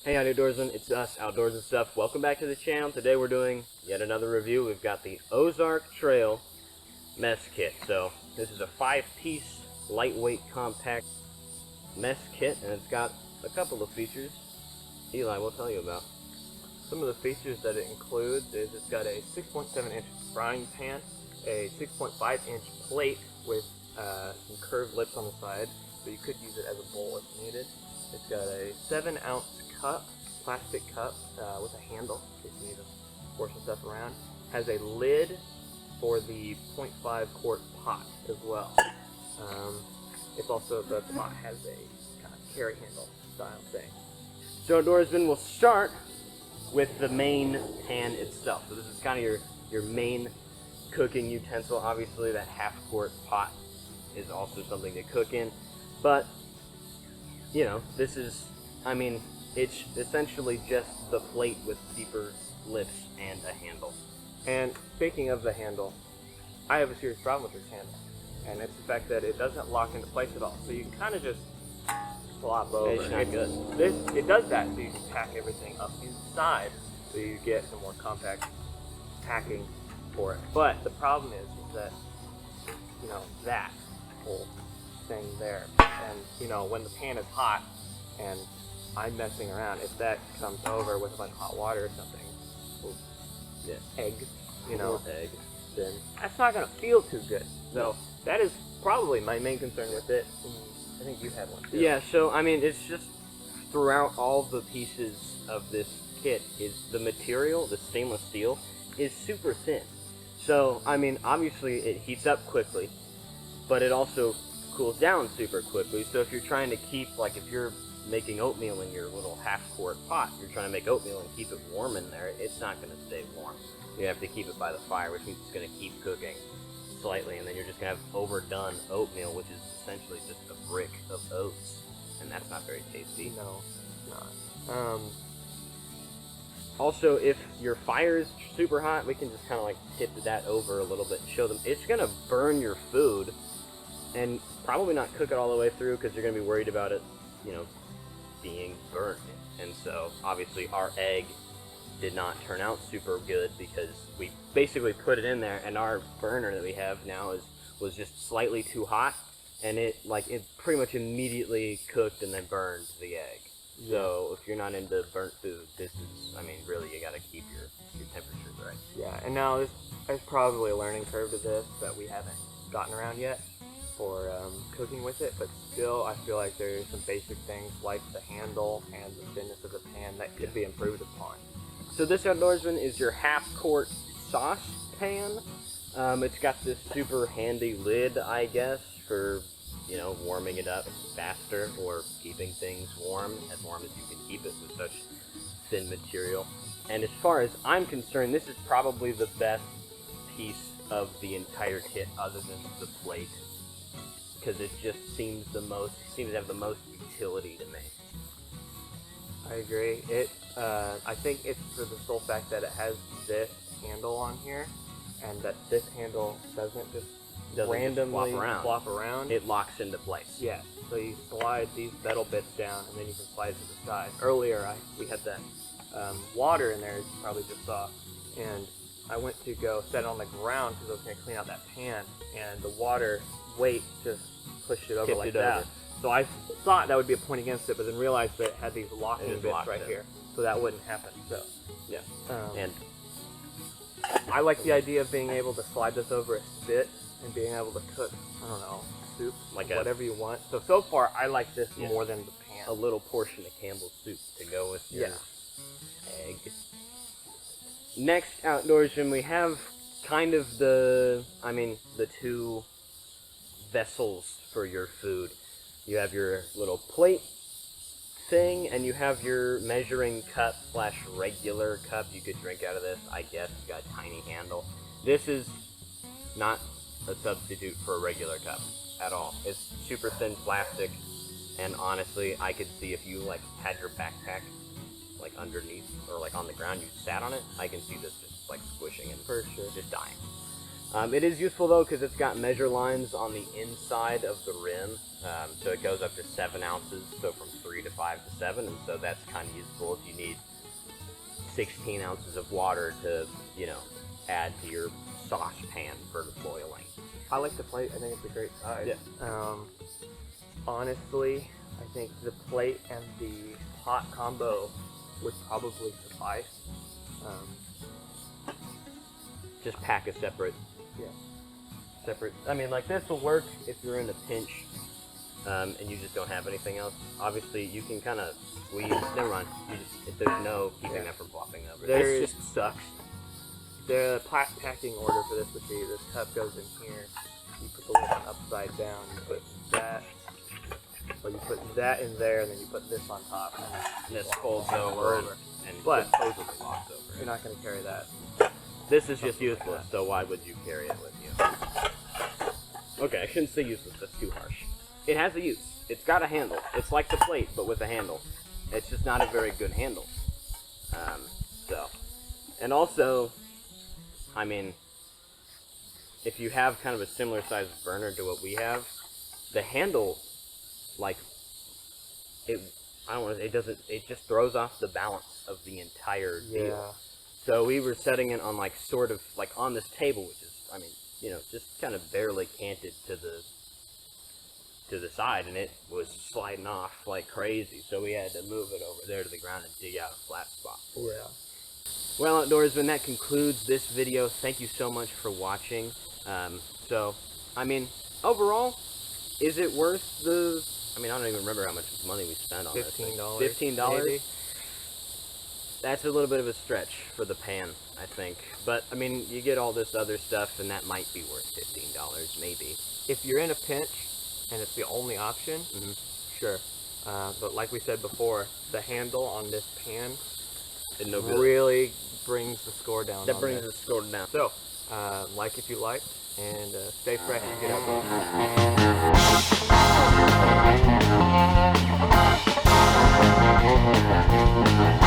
Hey outdoorsmen, it's us, Outdoors and Stuff. Welcome back to the channel. Today we're doing yet another review. We've got the Ozark Trail mess kit. So this is a 5-piece lightweight compact mess kit, and it's got a couple of features. Eli, we'll tell you about. Some of the features that it includes is it's got a 6.7-inch frying pan, a 6.5-inch plate with some curved lips on the side, so you could use it as a bowl if needed. It's got a 7-ounce cup, plastic cup with a handle in case you need to pour some stuff around. Has a lid for the 0.5 quart pot as well. It's also, the pot has a kind of carry handle style thing. So outdoorsmen, we'll start with the main pan itself. So this is kind of your main cooking utensil. Obviously that half-quart pot is also something to cook in, but you know, this is, I mean, it's essentially just the plate with deeper lips and a handle. And speaking of the handle, I have a serious problem with this handle, and it's the fact that it doesn't lock into place at all. So you can kind of just flop over. It's not good. It does that so you can pack everything up inside, so you get some more compact packing for it. But the problem is that, you know, that whole thing there, and you know, when the pan is hot and I'm messing around, if that comes over with a bunch of hot water or something, egg, you know, egg, then that's not going to feel too good. So that is probably my main concern with it. I think you had one too. Yeah, so I mean, it's just throughout all the pieces of this kit is the material, the stainless steel, is super thin. So, I mean, obviously it heats up quickly, but it also cools down super quickly. So if you're trying to keep, like if you're making oatmeal in your little half-quart pot, you're trying to make oatmeal and keep it warm in there, it's not going to stay warm. You have to keep it by the fire, which means it's going to keep cooking slightly, and then you're just going to have overdone oatmeal, which is essentially just a brick of oats, and that's not very tasty. No, it's not. Also, if your fire is super hot, we can just kind of like tip that over a little bit and show them. It's going to burn your food and probably not cook it all the way through because you're going to be worried about it, you know, being burnt. And so, obviously, our egg did not turn out super good because we basically put it in there, and our burner that we have now was just slightly too hot, and it pretty much immediately cooked and then burned the egg. So if you're not into burnt food, this is, I mean, really, you gotta keep your temperatures right. Yeah, and now there's probably a learning curve to this that we haven't gotten around yet for cooking with it, but still I feel like there's some basic things like the handle and the thinness of the pan that could be improved upon. So this outdoorsman is your half-quart sauce pan. It's got this super handy lid, I guess, for, you know, warming it up faster or keeping things warm as you can keep it with such thin material. And as far as I'm concerned, this is probably the best piece of the entire kit other than the plate, because it just seems to have the most utility to me. I agree. I think it's for the sole fact that it has this handle on here, and that this handle doesn't just randomly flop around. It locks into place. Yeah, so you slide these metal bits down, and then you can slide it to the side. Earlier, we had that water in there, as you probably just saw, and I went to go set it on the ground because I was going to clean out that pan, and the water weight just pushed it over Tipped like it that. over. So I thought that would be a point against it, but then realized that it had these locking bits right in here, so that wouldn't happen. So yeah, and I like the idea of being able to slide this over a spit and being able to cook, I don't know, soup, like whatever you want. So far, I like this more than the pan. a little portion of Campbell's soup to go with your egg. Next outdoorsman, we have kind of the two vessels for your food. You have your little plate thing, and you have your measuring cup / regular cup. You could drink out of this, I guess. It's got a tiny handle. This is not a substitute for a regular cup at all. It's super thin plastic, and honestly, I could see if you like had your backpack like underneath or like on the ground, you sat on it, I can see this just like squishing and for sure just dying. It is useful though because it's got measure lines on the inside of the rim, so it goes up to 7 ounces, so from 3 to 5 to 7, and so that's kind of useful if you need 16 ounces of water to, you know, add to your saucepan for boiling. I like the plate. I think it's a great size. Yeah. Honestly, I think the plate and the pot combo would probably suffice. Just pack a separate. Yeah. I mean, like this will work if you're in a pinch, and you just don't have anything else. Obviously, you can kind of squeeze. Never mind. There's no keeping that from flopping over. This just sucks. The packing order for this would be: this cup goes in here. You put the lid on upside down. You put that. Well, you put that in there, and then you put this on top. And this folds over. And but supposedly locks over. You're not going to carry that. This is just useless, so why would you carry it with you? Okay, I shouldn't say useless, that's too harsh. It has a use. It's got a handle. It's like the plate, but with a handle. It's just not a very good handle. And also, I mean, if you have kind of a similar size burner to what we have, the handle, like, it just throws off the balance of the entire deal. Yeah. So we were setting it on like sort of like on this table, which is, I mean, you know, just kind of barely canted to the side, and it was sliding off like crazy. So we had to move it over there to the ground and dig out a flat spot for it. Well, Outdoorsmen, that concludes this video. Thank you so much for watching. So, I mean, overall, is it worth the? I mean, I don't even remember how much money we spent on this thing. $15. That's a little bit of a stretch for the pan, I think. But, I mean, you get all this other stuff, and that might be worth $15, maybe. If you're in a pinch, and it's the only option, sure. But like we said before, the handle on this pan really brings the score down. That brings the score down. So, like if you like, and stay fresh and get out.